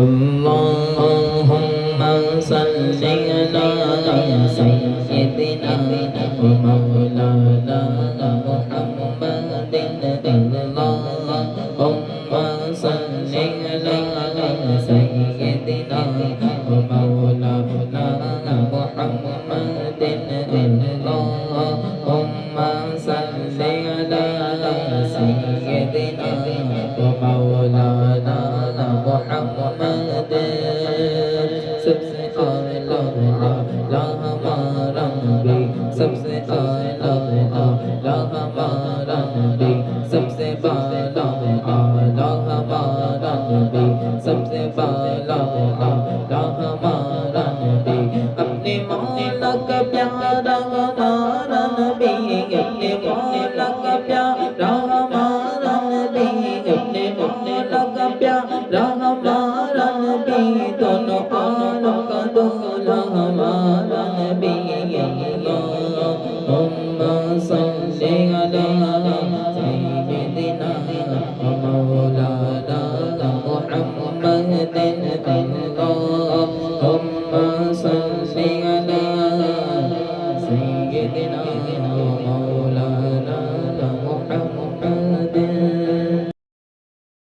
Allahumma salli ala sayyidina wa maulana Muhammadin. Allahumma salli ala sayyidina wa maulana Muhammadin. Allahumma salli ala sayyidina wa maulana Muhammadin. सबसे आला आला हमारा नबी, सबसे आला आला हमारा नबी, सबसे बाला आला हमारा नबी, सबसे बाला आला हमारा नबी। अपने मौला का प्यारा हमारा नबी, अपने मौला का प्यारा हमारा नबी, अपने मौला का प्यारा हमारा नबी, दोनों आलों का दूल्हा हमारा नबी। अल्लाहुम्मा